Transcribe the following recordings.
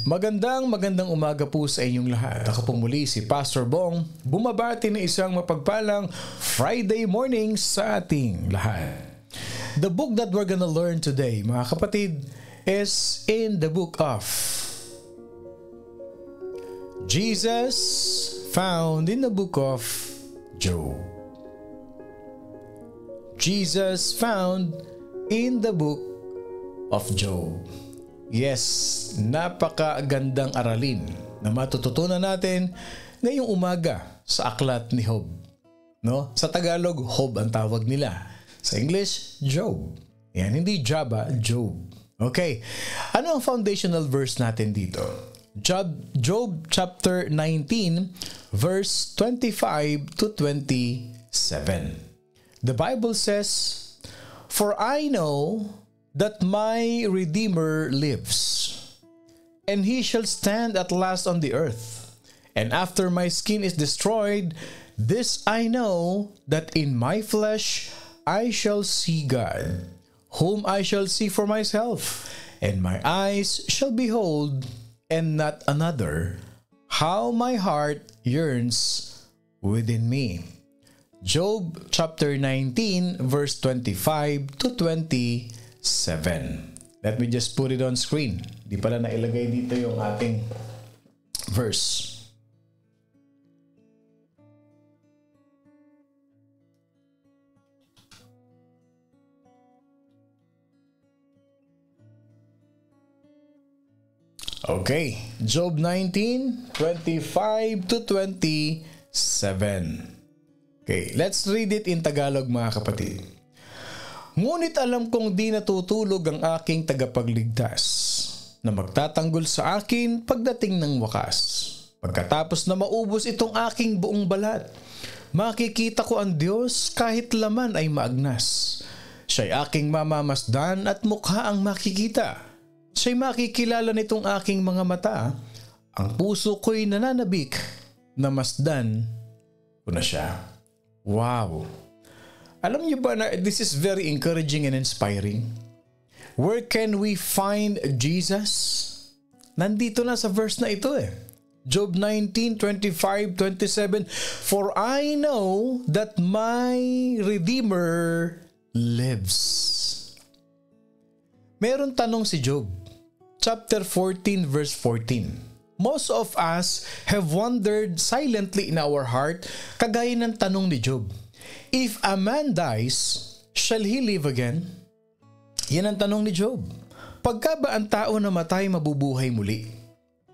Magandang umaga po sa inyong lahat. Ako po muli si Pastor Bong, bumabati ng isang mapagpalang Friday morning sa ating lahat. The book that we're gonna learn today, mga kapatid, is in the book of Jesus, found in the book of Job. Jesus found in the book of Job. Yes, napakagandang aralin na matututunan natin ngayong umaga sa aklat ni Job. No? Sa Tagalog, Job ang tawag nila. Sa English, Job. Yan, hindi Job, Job. Okay. Ano ang foundational verse natin dito? Job chapter 19, verse 25 to 27. The Bible says, "For I know that my Redeemer lives, and he shall stand at last on the earth. And after my skin is destroyed, this I know, that in my flesh I shall see God, whom I shall see for myself, and my eyes shall behold, and not another, how my heart yearns within me." Job chapter 19, verse 25 to 27. Let me just put it on screen. Di pala nailagay dito yung ating verse. Okay, Job 19, 25 to 27. Okay, let's read it in Tagalog, mga kapatid. "Ngunit alam kong di natutulog ang aking tagapagligtas, na magtatanggol sa akin pagdating ng wakas. Pagkatapos na maubos itong aking buong balat, makikita ko ang Diyos kahit laman ay maagnas. Siya'y aking mamamasdan at mukha ang makikita. Siya'y makikilala nitong aking mga mata. Ang puso ko'y nananabik na masdan ko na siya." Wow! Alam niyo ba na this is very encouraging and inspiring? Where can we find Jesus? Nandito na sa verse na ito eh. Job 19, 25, 27. "For I know that my Redeemer lives." Meron tanong si Job. Chapter 14, verse 14. Most of us have wondered silently in our heart, kagaya ng tanong ni Job. If a man dies, shall he live again? Yan ang tanong ni Job. Pagka ba ang tao na matay mabubuhay muli?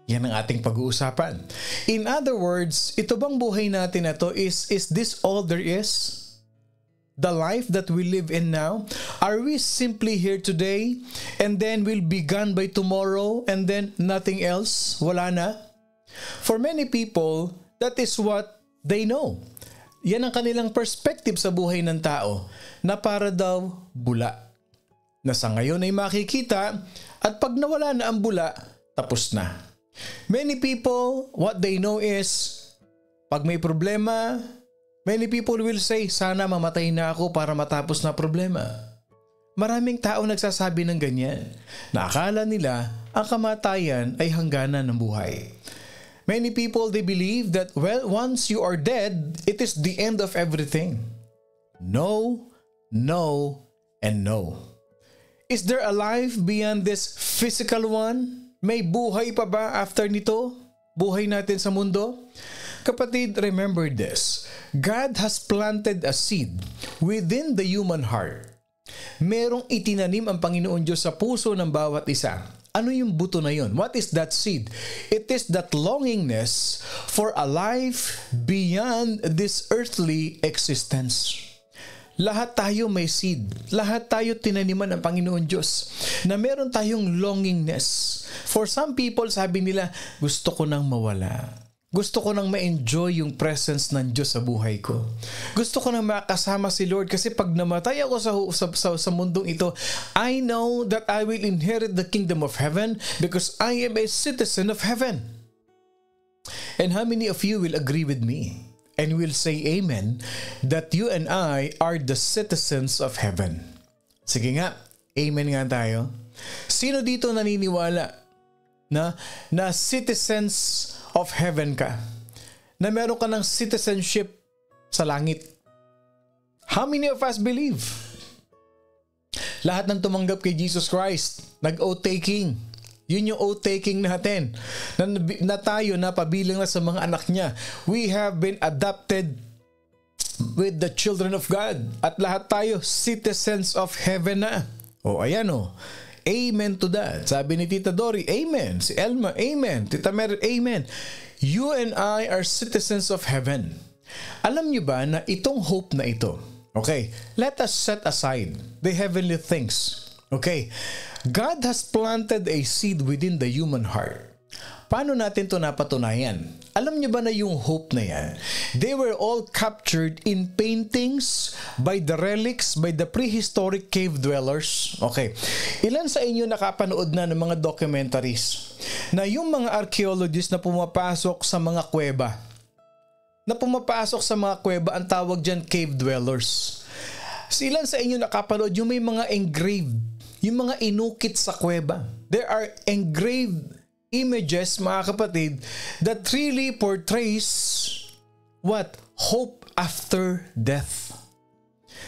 Yan ang ating pag-uusapan. In other words, ito bang buhay natin na to is this all there is? The life that we live in now? Are we simply here today and then we'll be gone by tomorrow and then nothing else? Wala na? For many people, that is what they know. Yan ang kanilang perspective sa buhay ng tao, na para daw bula. Na sa ngayon ay makikita, at pag nawala na ang bula, tapos na. Many people, what they know is, pag may problema, many people will say, sana mamatay na ako para matapos na problema. Maraming tao nagsasabi ng ganyan, na akala nila ang kamatayan ay hangganan ng buhay. Many people, they believe that, well, once you are dead, it is the end of everything. No, no, and no. Is there a life beyond this physical one? May buhay pa ba after nito? Buhay natin sa mundo? Kapatid, remember this. God has planted a seed within the human heart. Merong itinanim ang Panginoon Diyos sa puso ng bawat isa. Ano yung buto na yun? What is that seed? It is that longingness for a life beyond this earthly existence. Lahat tayo may seed. Lahat tayo tinaniman ng Panginoon Diyos na meron tayong longingness. For some people, sabi nila, gusto ko nang mawala. Gusto ko nang ma-enjoy yung presence ng Diyos sa buhay ko. Gusto ko nang makasama si Lord kasi pag namatay ako sa mundong ito, I know that I will inherit the kingdom of heaven because I am a citizen of heaven. And how many of you will agree with me and will say amen that you and I are the citizens of heaven? Sige nga, amen nga tayo. Sino dito naniniwala na citizens of heaven ka. Na meron ka ng citizenship sa langit. How many of us believe? Lahat ng tumanggap kay Jesus Christ, nag-oath-taking. Yun yung oath-taking natin. Na tayo napabilang na sa mga anak niya. We have been adopted with the children of God. At lahat tayo citizens of heaven na. Ayan Amen to that. Sabi ni Tita Dory, amen. Si Elma, amen. Tita Mary, amen. You and I are citizens of heaven. Alam niyo ba na itong hope na ito, okay, let us set aside the heavenly things. Okay, God has planted a seed within the human heart. Paano natin ito napatunayan? Alam niyo ba na yung hope na yan, they were all captured in paintings by the relics, by the prehistoric cave dwellers. Okay, ilan sa inyo nakapanood na ng mga documentaries na yung mga archaeologists na pumapasok sa mga kuweba, ang tawag dyan cave dwellers. Ilan sa inyo nakapanood yung may mga engraved, yung mga inukit sa kuweba. There are engraved images, mga kapatid, that really portrays what? Hope after death.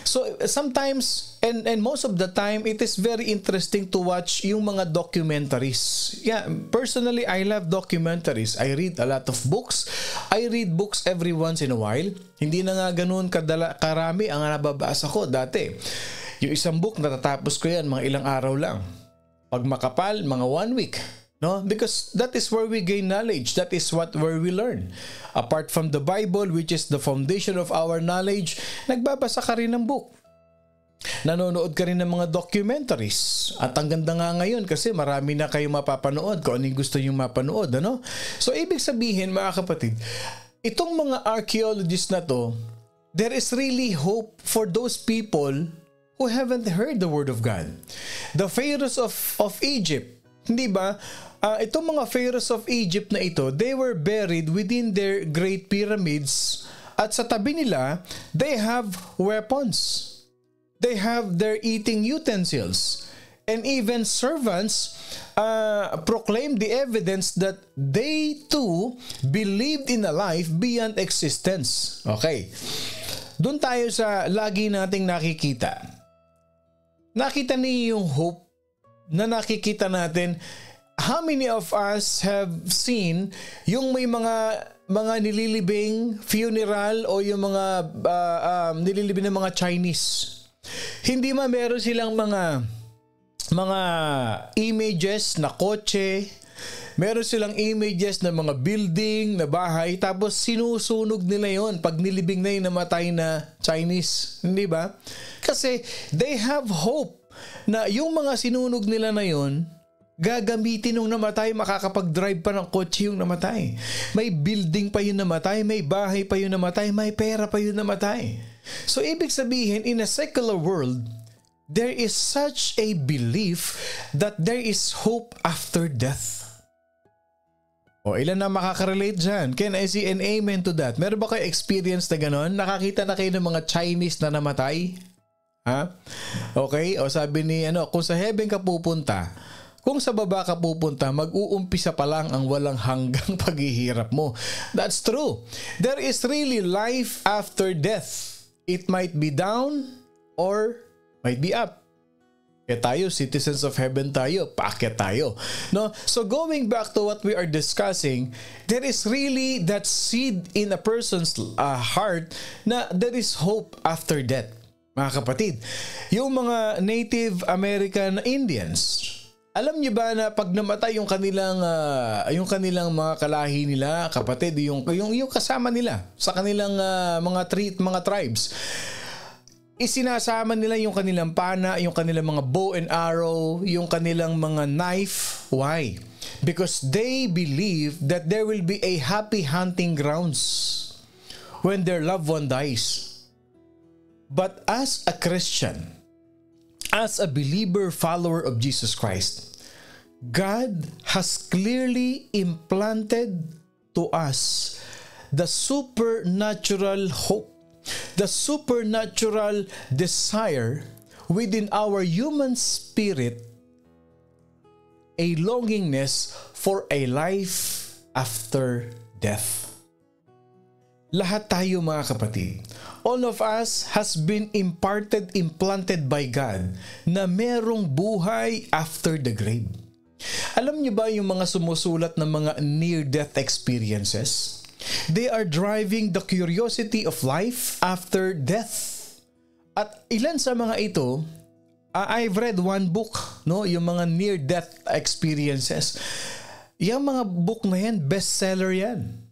So sometimes, and most of the time, it is very interesting to watch yung mga documentaries. Yeah, personally, I love documentaries. I read a lot of books. I read books every once in a while. Hindi na nga ganun karami ang nababasa ko dati. Yung isang book, natatapos ko yan, mga ilang araw lang. Pag makapal, mga 1 week. No? Because that is where we gain knowledge. That is where we learn. Apart from the Bible, which is the foundation of our knowledge, nagbabasa ka rin ng book. Nanonood ka rin ng mga documentaries. At ang ganda nga ngayon kasi marami na kayo mapapanood kung ano yung gusto nyo mapanood. Ano? So, ibig sabihin, mga kapatid, itong mga archaeologists na to, there is really hope for those people who haven't heard the Word of God. The pharaohs of Egypt, hindi ba? Itong mga pharaohs of Egypt na ito, they were buried within their great pyramids at sa tabi nila, they have weapons. They have their eating utensils. And even servants proclaim the evidence that they too believed in a life beyond existence. Okay. Doon tayo sa lagi nating nakikita. Nakita niyo yung hope na nakikita natin. How many of us have seen yung may mga nililibing funeral o yung mga nililibing ng mga Chinese? Hindi meron silang mga images na kotse, meron silang images na mga building, na bahay, tapos sinusunog nila yon pag nilibing na yung namatay na Chinese. Hindi ba? Kasi they have hope na yung mga sinunog nila na yon, gagamitin nung namatay, makakapag-drive pa ng kotse yung namatay. May building pa yung namatay, may bahay pa yung namatay, may pera pa yung namatay. So, ibig sabihin, in a secular world, there is such a belief that there is hope after death. Ilan na makaka-relate dyan? Can I see an amen to that? Meron ba kayo experience na gano'n? Nakakita na kayo ng mga Chinese na namatay? Ha? Okay? Sabi ni, kung sa heaven ka pupunta, kung sa baba ka pupunta, mag-uumpisa pa lang ang walang hanggang paghihirap mo. That's true. There is really life after death. It might be down or might be up. Kaya tayo, citizens of heaven tayo, paakyat tayo. No? So going back to what we are discussing, there is really that seed in a person's heart na there is hope after death. Mga kapatid, yung mga Native American Indians, alam niyo ba na pag namatay yung kanilang mga kalahi nila, kapatid, yung kasama nila sa kanilang mga tribes, isinasama nila yung kanilang pana, yung kanilang mga bow and arrow, yung kanilang mga knife. Why? Because they believe that there will be a happy hunting grounds when their loved one dies. But as a Christian, as a believer, follower of Jesus Christ, God has clearly implanted to us the supernatural hope, the supernatural desire within our human spirit a longingness for a life after death. Lahat tayo mga kapatid, all of us has been implanted by God na merong buhay after the grave. Alam niyo ba yung mga sumusulat ng mga near-death experiences? They are driving the curiosity of life after death. At ilan sa mga ito, I've read one book, no, yung mga near-death experiences. Yung mga book na yan, bestseller yan.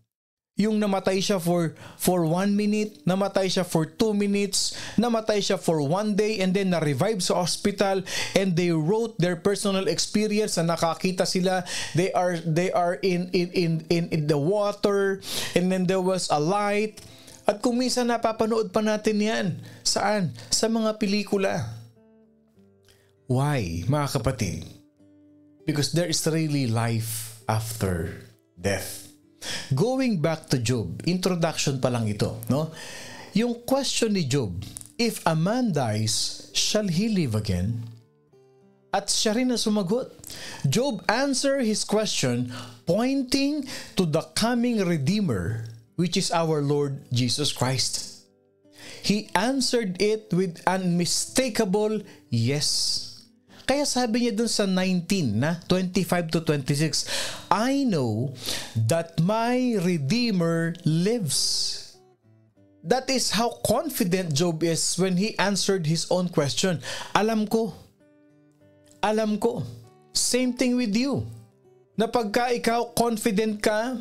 Yung namatay siya for 1 minute, namatay siya for 2 minutes, namatay siya for 1 day, and then na-revive sa hospital, and they wrote their personal experience na nakakita sila. They are in the water, and then there was a light. At kung minsan napapanood pa natin yan, saan? Sa mga pelikula. Why, mga kapatid? Because there is really life after death. Going back to Job, introduction pa lang ito, no? Yung question ni Job, if a man dies, shall he live again? At siya rin na sumagot. Job answered his question pointing to the coming Redeemer, which is our Lord Jesus Christ. He answered it with unmistakable yes. Kaya sabi niya dun sa 19 na 25 to 26, I know that my Redeemer lives. That is how confident Job is when he answered his own question. Alam ko. Same thing with you. Na pagka ikaw confident ka,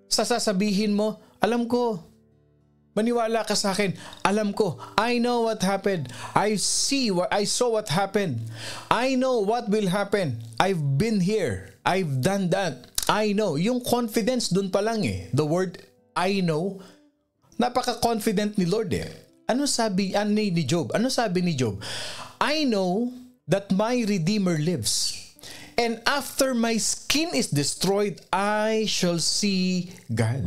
sasabihin mo, alam ko. Maniwala ka sa akin. Alam ko. I know what happened. I saw what happened. I know what will happen. I've been here. I've done that. I know. Yung confidence dun pa lang eh. The word I know. Napaka-confident ni Lord eh. Ano sabi ni Job? Ano sabi ni Job? I know that my Redeemer lives. And after my skin is destroyed, I shall see God.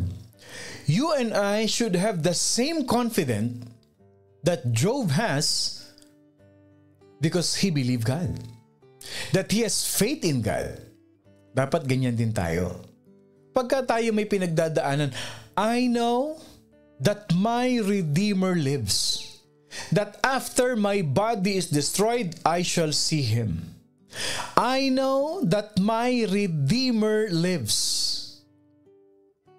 You and I should have the same confidence that Job has because he believed God. That he has faith in God. Dapat ganyan din tayo. Pagka tayo may pinagdadaanan, I know that my Redeemer lives. That after my body is destroyed, I shall see Him. I know that my Redeemer lives.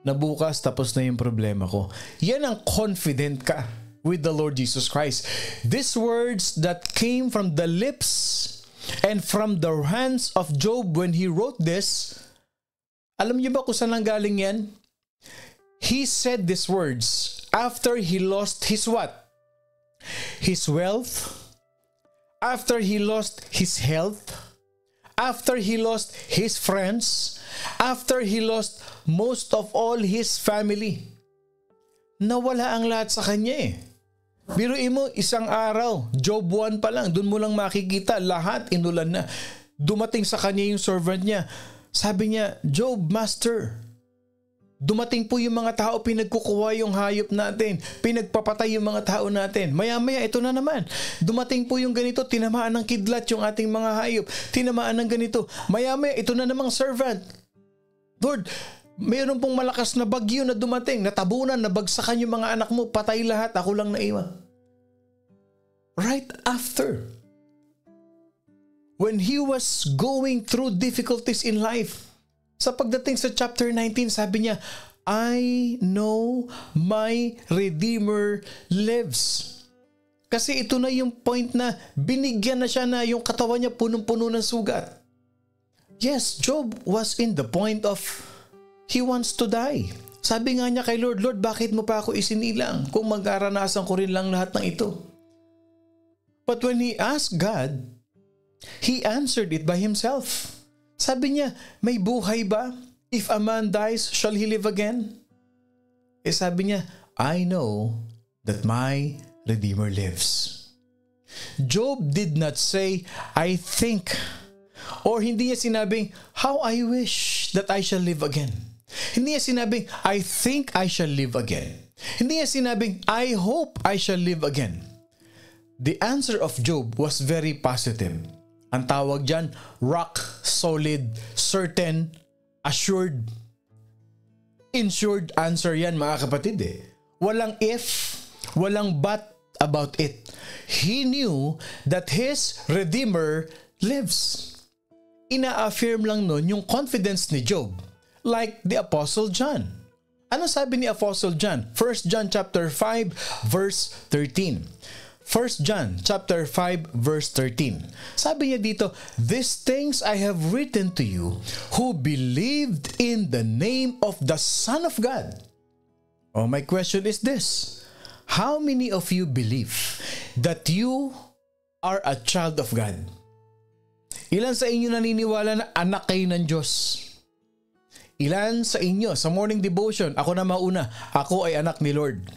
Na bukas tapos na yung problema ko. Yan ang confident ka with the Lord Jesus Christ. These words that came from the lips and from the hands of Job when he wrote this, alam niyo ba kung saan ang galing yan? He said these words after he lost his what? His wealth, after he lost his health, after he lost his friends, after he lost most of all his family. Nawala ang lahat sa kanya eh. Biruin mo, isang araw, Job 1 pa lang, dun mo lang makikita, lahat inulan na. Dumating sa kanya yung servant niya. Sabi niya, Job, Master, dumating po yung mga tao, pinagkukuha yung hayop natin, pinagpapatay yung mga tao natin. Maya-maya, ito na naman. Dumating po yung ganito, tinamaan ng kidlat yung ating mga hayop, tinamaan ng ganito. Maya-maya, ito na namang servant. Lord, mayroon pong malakas na bagyo na dumating, natabunan, nabagsakan yung mga anak mo, patay lahat, ako lang naiwan. Right after, when he was going through difficulties in life, sa pagdating sa chapter 19, sabi niya, I know my Redeemer lives. Kasi ito na yung point na binigyan na siya na yung katawan niya punong-puno ng sugat. Yes, Job was in the point of he wants to die. Sabi nga niya kay Lord, Lord, bakit mo pa ako isinilang kung mag-aranasan ko rin lang lahat ng ito? But when he asked God, he answered it by himself. Sabi niya, may buhay ba? If a man dies, shall he live again? Eh sabi niya, I know that my Redeemer lives. Job did not say, I think. Or hindi niya sinabing, how I wish that I shall live again. Hindi niya sinabing, I think I shall live again. Hindi niya sinabing, I hope I shall live again. The answer of Job was very positive. Ang tawag dyan, rock, solid, certain, assured, insured answer yan mga kapatid eh. Walang if, walang but about it. He knew that his Redeemer lives. Ina-affirm lang nun yung confidence ni Job. Like the Apostle John. Ano sabi ni Apostle John? 1 John chapter 5 verse 13. 1 John chapter 5 verse 13. Sabi niya dito, "These things I have written to you who believed in the name of the Son of God." Oh, my question is this. How many of you believe that you are a child of God? Ilan sa inyo naniniwala na anak kayo ng Diyos? Ilan sa inyo sa morning devotion, ako na mauna, ako ay anak ni Lord?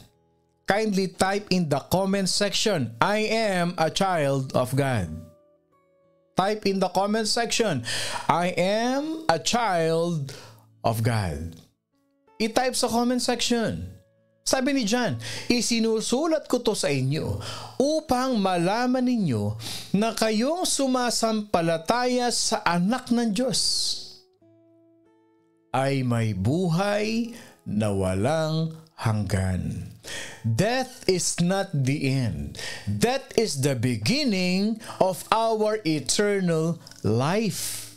Kindly type in the comment section, I am a child of God. Type in the comment section, I am a child of God. I-type sa comment section. Sabi ni John, isinusulat ko to sa inyo upang malaman ninyo na kayong sumasampalataya sa anak ng Diyos ay may buhay na walang hanggan. Death is not the end. That is the beginning of our eternal life.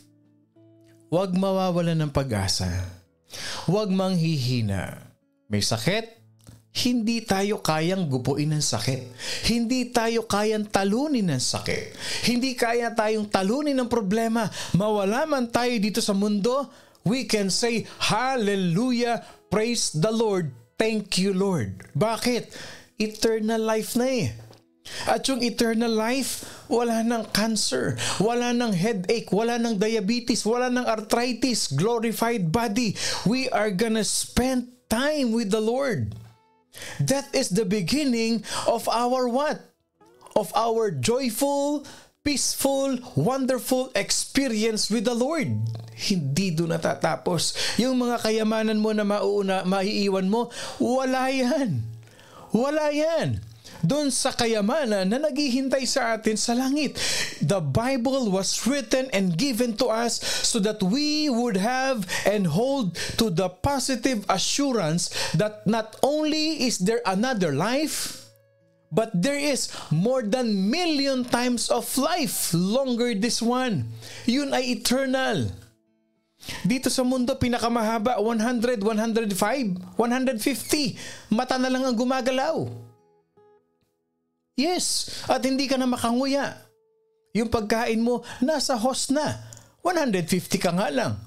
Huwag mawawalan ng pag-asa. Huwag manghihina. May sakit? Hindi tayo kayang gupuin ng sakit. Hindi tayo kayang talunin ng sakit. Hindi kaya tayong talunin ng problema. Mawala man tayo dito sa mundo, we can say, Hallelujah, praise the Lord, thank you Lord. Bakit? Eternal life na eh. At yung eternal life, wala ng cancer, wala ng headache, wala ng diabetes, wala ng arthritis, glorified body. We are gonna spend time with the Lord. That is the beginning of our what? Of our joyful, peaceful, wonderful experience with the Lord. Hindi doon natatapos. Yung mga kayamanan mo na maiiwan mo, wala yan. Wala yan. Doon sa kayamanan na naghihintay sa atin sa langit. The Bible was written and given to us so that we would have and hold to the positive assurance that not only is there another life, but there is more than million times of life longer this one. Yun ay eternal. Dito sa mundo, pinakamahaba, 100, 105, 150. Mata na lang ang gumagalaw. Yes, at hindi ka na makanguya. Yung pagkain mo, nasa host na. 150 ka nga lang.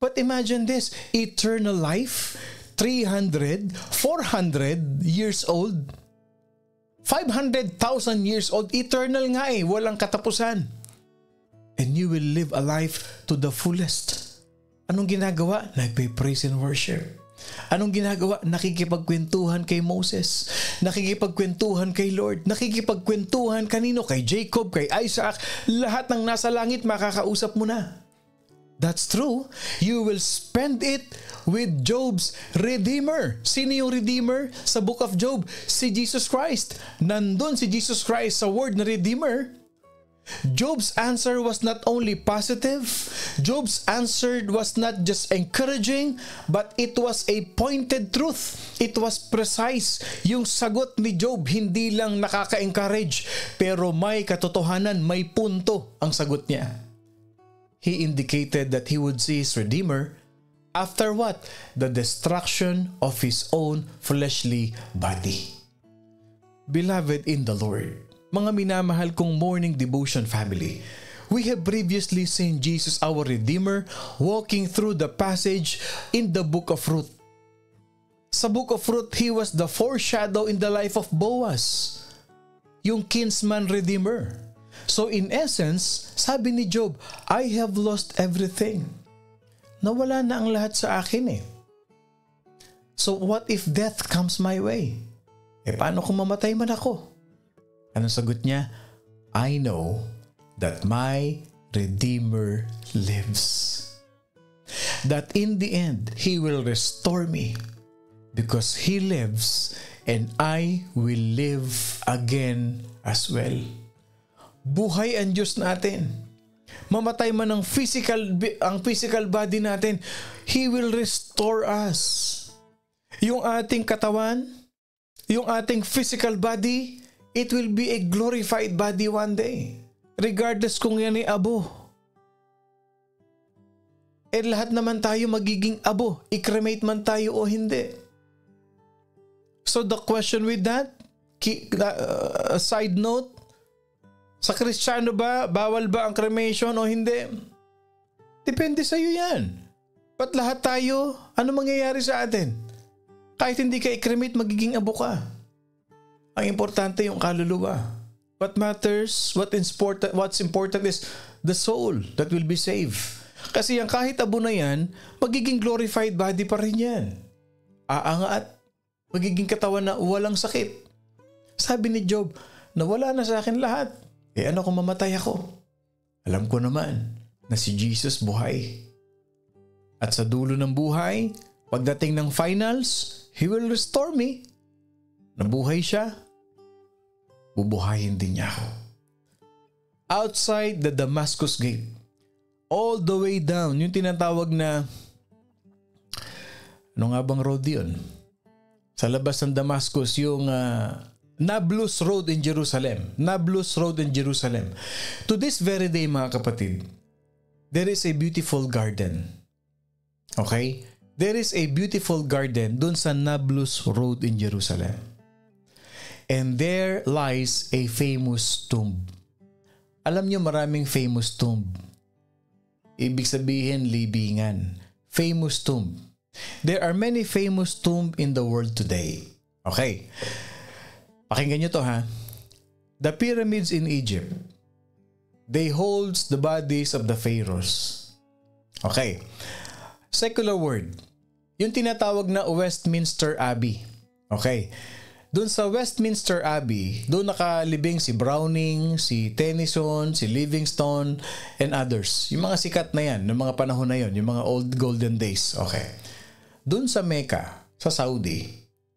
But imagine this, eternal life, 300, 400 years old, 500,000 years old, eternal nga eh, walang katapusan. And you will live a life to the fullest. Anong ginagawa? Nagpe-praise and worship. Anong ginagawa? Nakikipagkwentuhan kay Moses. Nakikipagkwentuhan kay Lord. Nakikipagkwentuhan kanino? Kay Jacob, kay Isaac. Lahat ng nasa langit makakausap mo na. That's true. You will spend it with Job's Redeemer. Sino yung Redeemer sa Book of Job? Si Jesus Christ. Nandun si Jesus Christ sa word na Redeemer. Job's answer was not only positive, Job's answer was not just encouraging, but it was a pointed truth. It was precise. Yung sagot ni Job hindi lang nakaka-encourage, pero may katotohanan, may punto ang sagot niya. He indicated that he would see his Redeemer after what? The destruction of his own fleshly body. Beloved in the Lord, mga minamahal kong morning devotion family, we have previously seen Jesus our Redeemer walking through the passage in the book of Ruth. Sa book of Ruth, he was the foreshadow in the life of Boaz, yung kinsman Redeemer. So in essence, sabi ni Job, I have lost everything. Nawala na ang lahat sa akin eh. So what if death comes my way? Paano kung mamatay man ako? Anong sagot niya? I know that my Redeemer lives. That in the end, He will restore me because He lives and I will live again as well. buhay ang Diyos natin. Mamatay man ang physical body natin, He will restore us. Yung ating katawan, yung ating physical body, it will be a glorified body one day. Regardless kung yan ay abo. Lahat naman tayo magiging abo, i-cremate man tayo o hindi. So the question with that, side note, sa Kristiyano ba, bawal ba ang cremation o hindi? Depende sa iyo yan. Ba't lahat tayo, ano mangyayari sa atin? Kahit hindi ka i-cremate, magiging abo ka. Ang importante yung kaluluwa. What matters, what's important is the soul that will be saved. Kasi yung kahit abo na yan, magiging glorified body pa rin yan. Aangat, magiging katawan na walang sakit. Sabi ni Job, nawala na sa akin lahat. Ano kung mamatay ako? Alam ko naman na si Jesus buhay. At sa dulo ng buhay, pagdating ng finals, He will restore me. Nabuhay siya, bubuhayin din niya ako. Outside the Damascus gate, all the way down, yung tinatawag na, ano nga bang road yun? Sa labas ng Damascus, yung Nablus Road in Jerusalem. Nablus Road in Jerusalem. To this very day, mga kapatid, there is a beautiful garden. Okay? There is a beautiful garden dun sa Nablus Road in Jerusalem. And there lies a famous tomb. Alam niyo, maraming famous tomb. Ibig sabihin, libingan. Famous tomb. There are many famous tomb in the world today. Okay. Pakinggan nyo to ha. The pyramids in Egypt, they holds the bodies of the pharaohs. Okay. Secular word. Yung tinatawag na Westminster Abbey. Okay. Doon sa Westminster Abbey, doon nakalibing si Browning, si Tennyson, si Livingstone, and others. Yung mga sikat na yan, ng mga panahon na yon, yung mga old golden days. Okay. Doon sa Mecca, sa Saudi,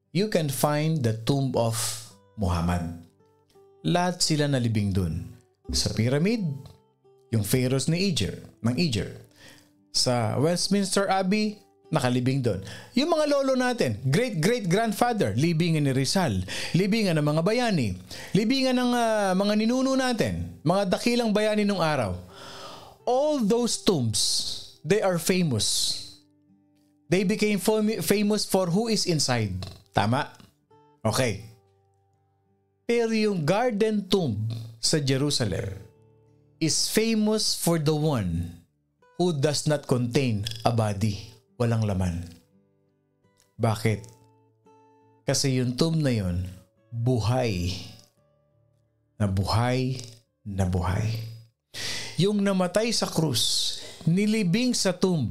you can find the tomb of Muhammad. Lahat sila nalibing doon. Sa pyramid, yung pharaohs ng Egypt. Sa Westminster Abbey, nakalibing doon. Yung mga lolo natin, great-great-grandfather, libingan ni Rizal, libingan ng mga bayani, libingan ng mga ninuno natin, mga dakilang bayani nung araw. All those tombs, they are famous. They became famous for who is inside. Tama? Okay. Pero yung Garden Tomb sa Jerusalem is famous for the one who does not contain a body. Walang laman. Bakit? Kasi yung tomb na yun, buhay. Na buhay, na buhay. Yung namatay sa krus, nilibing sa tomb.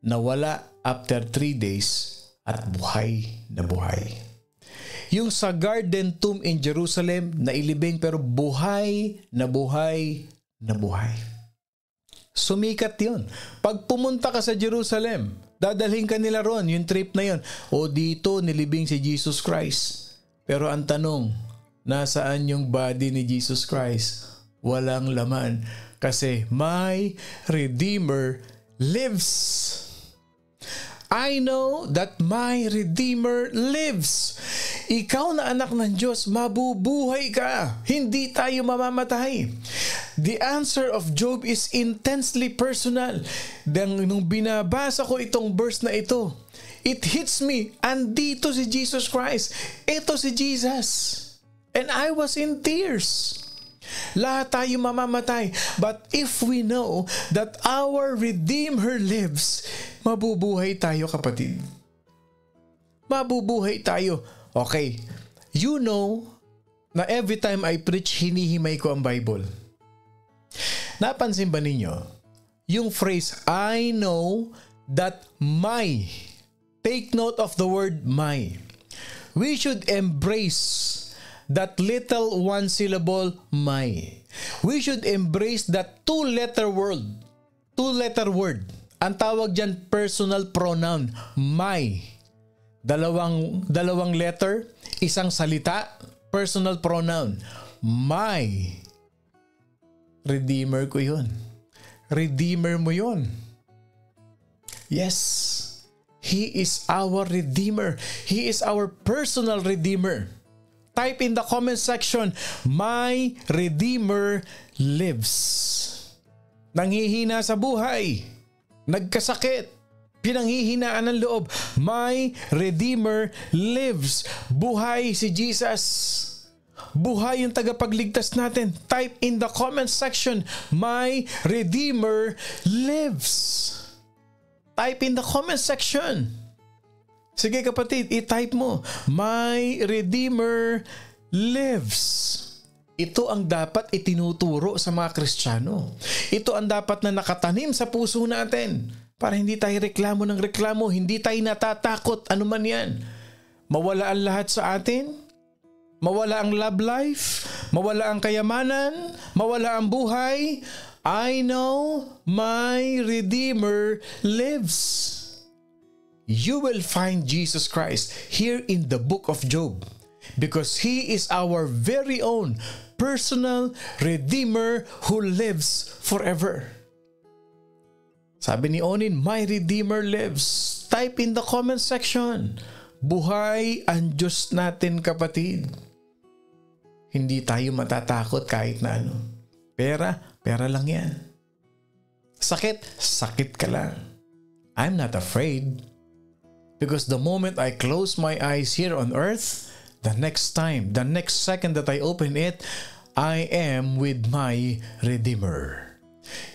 Nawala after 3 days at buhay na buhay. Yung sa Garden Tomb in Jerusalem, nailibing pero buhay na buhay na buhay. Sumikat yun. Pag pumunta ka sa Jerusalem, dadalhin ka nila ron, yung trip na yun. O dito nilibing si Jesus Christ. Pero ang tanong, nasaan yung body ni Jesus Christ? Walang laman. Kasi my Redeemer lives. I know that my Redeemer lives. Ikaw na anak ng Diyos, mabubuhay ka. Hindi tayo mamamatay. The answer of Job is intensely personal. Nung binabasa ko itong verse na ito, it hits me. Andito si Jesus Christ. Ito si Jesus. And I was in tears. Lahat tayo mamamatay. But if we know that our Redeemer lives, mabubuhay tayo, kapatid. Mabubuhay tayo. Okay. You know na every time I preach, hinihimay ko ang Bible. Napansin ba ninyo? Yung phrase, I know that my. Take note of the word my. We should embrace that little one syllable my. We should embrace that two-letter word. Ang tawag dyan personal pronoun, my. Dalawang letter, isang salita, personal pronoun. My Redeemer ko yun. Redeemer mo yun. Yes, He is our Redeemer. He is our personal Redeemer. Type in the comment section, my Redeemer lives. Nanghihina sa buhay, nagkasakit, pinanghihinaan ng loob, my Redeemer lives. Buhay si Jesus. Buhay yung tagapagligtas natin. Type in the comment section, my Redeemer lives. Type in the comment section. Sige kapatid, i-type mo, my Redeemer lives. Ito ang dapat itinuturo sa mga Kristiyano. Ito ang dapat na nakatanim sa puso natin para hindi tayo reklamo ng reklamo, hindi tayo natatakot, ano man yan. Mawala ang lahat sa atin, mawala ang love life, mawala ang kayamanan, mawala ang buhay. I know my Redeemer lives. You will find Jesus Christ here in the book of Job because He is our very own personal Redeemer who lives forever. Sabi ni Onin, my Redeemer lives. Type in the comment section. Buhay ang Diyos natin, kapatid. Hindi tayo matatakot kahit na ano. Pera lang yan. Sakit ka lang. I'm not afraid. Because the moment I close my eyes here on earth, the next second that I open it, I am with my Redeemer.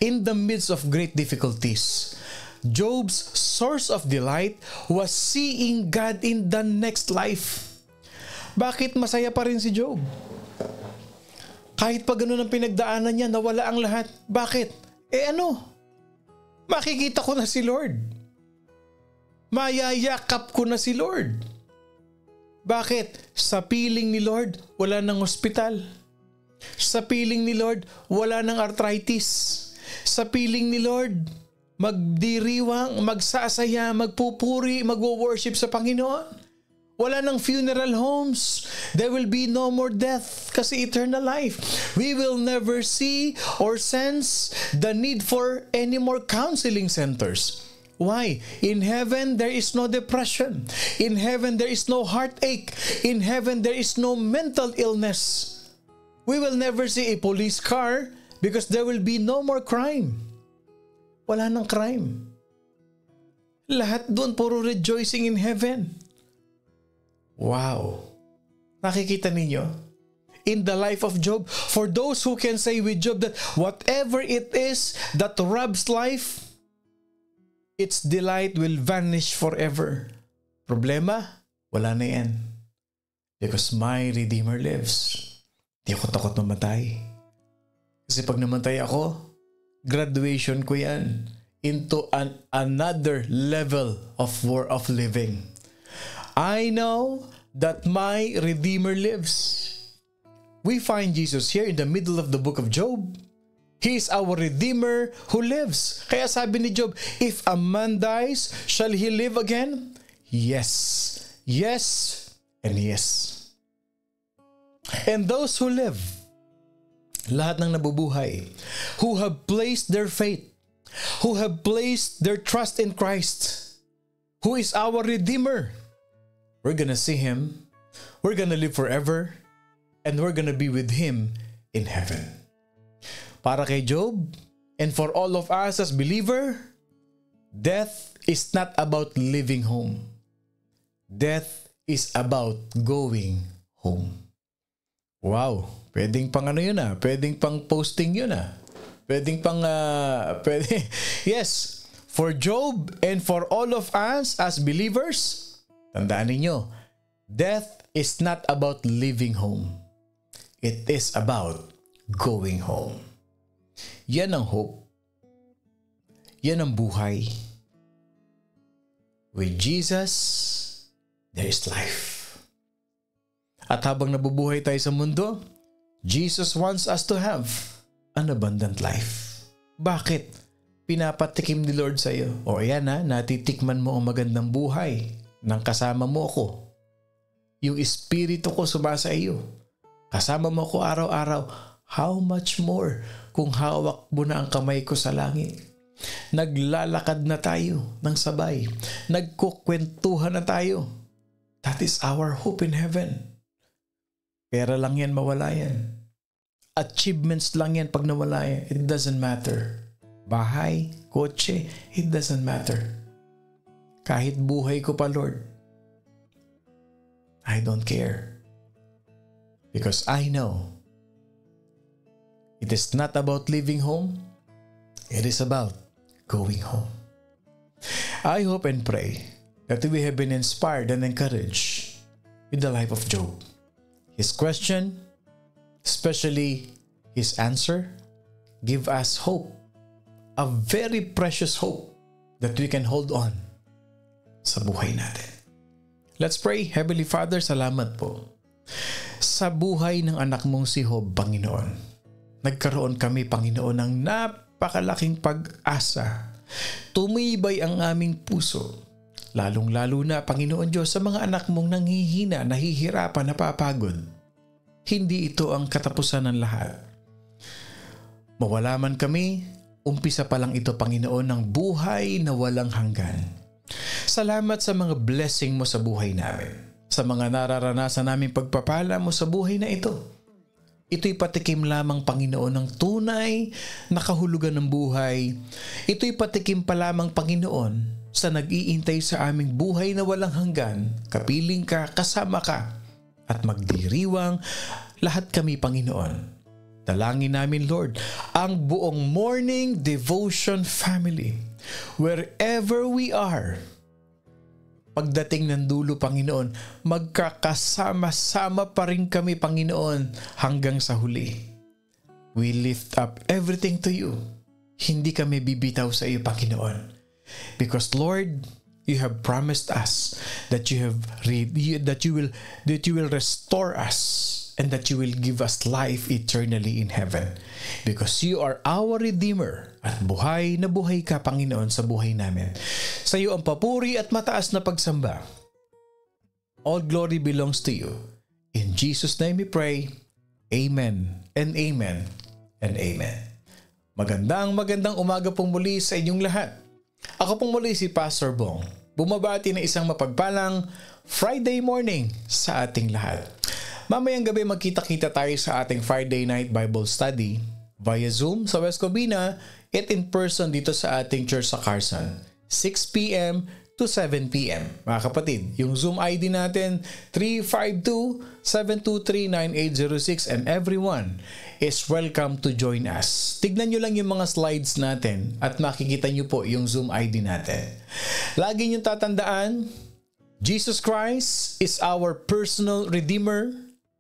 In the midst of great difficulties, Job's source of delight was seeing God in the next life. Bakit masaya pa rin si Job? Kahit pa ganun ang pinagdaanan niya, nawala ang lahat. Bakit? Makikita ko na si Lord. Mayayakap ko na si Lord. Bakit? Sa piling ni Lord, wala nang ospital. Sa piling ni Lord, wala nang arthritis. Sa piling ni Lord, magdiriwang, magsasaya, magpupuri, magwo-worship sa Panginoon. Wala nang funeral homes. There will be no more death kasi eternal life. We will never see or sense the need for any more counseling centers. Why? In heaven, there is no depression. In heaven, there is no heartache. In heaven, there is no mental illness. We will never see a police car because there will be no more crime. Wala nang crime. Lahat doon, puro rejoicing in heaven. Wow! Nakikita ninyo? In the life of Job, for those who can say with Job that whatever it is that robs life, its delight will vanish forever. Problema? Wala na yan. Because my Redeemer lives. Di ako takot mamatay. Kasi pag namatay ako, graduation ko yan into another level of living. I know that my Redeemer lives. We find Jesus here in the middle of the book of Job. He is our Redeemer who lives. Kaya sabi ni Job, if a man dies, shall he live again? Yes. Yes and yes. And those who live, lahat ng nabubuhay, who have placed their faith, who have placed their trust in Christ, who is our Redeemer, we're gonna see Him, we're gonna live forever, and we're gonna be with Him in heaven. Para kay Job, and for all of us as believer, death is not about living home. Death is about going home. Wow, pwedeng pang ano yun pwedeng pang posting yun pwedeng pang yes, for Job and for all of us as believers, tandaan ninyo, death is not about living home. It is about going home. Yan ang hope. Yan ang buhay. With Jesus, there is life. At habang nabubuhay tayo sa mundo, Jesus wants us to have an abundant life. Bakit? Pinapatikim ni Lord sa iyo. O ayan natitikman mo ang magandang buhay. nang kasama mo ako. Yung espiritu ko sumasa iyo. Kasama mo ako araw-araw. How much more kung hawak mo na ang kamay ko sa langit? Naglalakad na tayo ng sabay. Nagkukwentuhan na tayo. That is our hope in heaven. Pera lang yan, mawala yan. Achievements lang yan pag nawala yan. It doesn't matter. Bahay, kotse, it doesn't matter. Kahit buhay ko pa, Lord, I don't care. Because I know it is not about leaving home. It is about going home. I hope and pray that we have been inspired and encouraged with the life of Job. His question, especially his answer, give us hope. A very precious hope that we can hold on sa buhay natin. Let's pray. Heavenly Father, salamat po sa buhay ng anak mong si Job, Panginoon. Nagkaroon kami, Panginoon, ng napakalaking pag-asa. Tumibay ang aming puso. Lalong-lalo na, Panginoon Diyos, sa mga anak mong nanghihina, nahihirapan, napapagod. Hindi ito ang katapusan ng lahat. Mawala man kami, umpisa pa lang ito, Panginoon, ng buhay na walang hanggan. Salamat sa mga blessing mo sa buhay namin. Sa mga nararanasan namin pagpapala mo sa buhay na ito. Ito'y patikim lamang, Panginoon, ng tunay na kahulugan ng buhay. Ito'y patikim pa lamang, Panginoon, sa nag-iintay sa aming buhay na walang hanggan. Kapiling ka, kasama ka, at magdiriwang lahat kami, Panginoon. Dalangin namin, Lord, ang buong Morning Devotion family, wherever we are, pagdating ng dulo, Panginoon, magkakasama-sama pa rin kami, Panginoon, hanggang sa huli. We lift up everything to you. Hindi kami bibitaw sa iyo, Panginoon. Because, Lord, you have promised us that you will restore us and that you will give us life eternally in heaven. Because you are our Redeemer at buhay na buhay ka, Panginoon, sa buhay namin. Sa iyo ang papuri at mataas na pagsamba. All glory belongs to you. In Jesus' name we pray. Amen and amen and amen. Magandang umaga pong muli sa inyong lahat. Ako pong muli si Pastor Bong. Bumabati ng isang mapagpalang Friday morning sa ating lahat. Mamayang gabi magkita-kita tayo sa ating Friday Night Bible Study via Zoom sa West Covina at in person dito sa ating church sa Carson. 6 p.m. to 7 p.m. Mga kapatid, yung Zoom ID natin 352-723-9806 and everyone is welcome to join us. Tignan nyo lang yung mga slides natin at makikita nyo po yung Zoom ID natin. Lagi nyo tatandaan, Jesus Christ is our personal Redeemer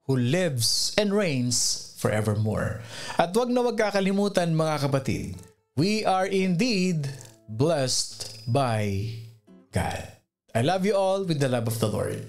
who lives and reigns forevermore. At wag na wag kakalimutan, mga kapatid, we are indeed blessed by God. I love you all with the love of the Lord.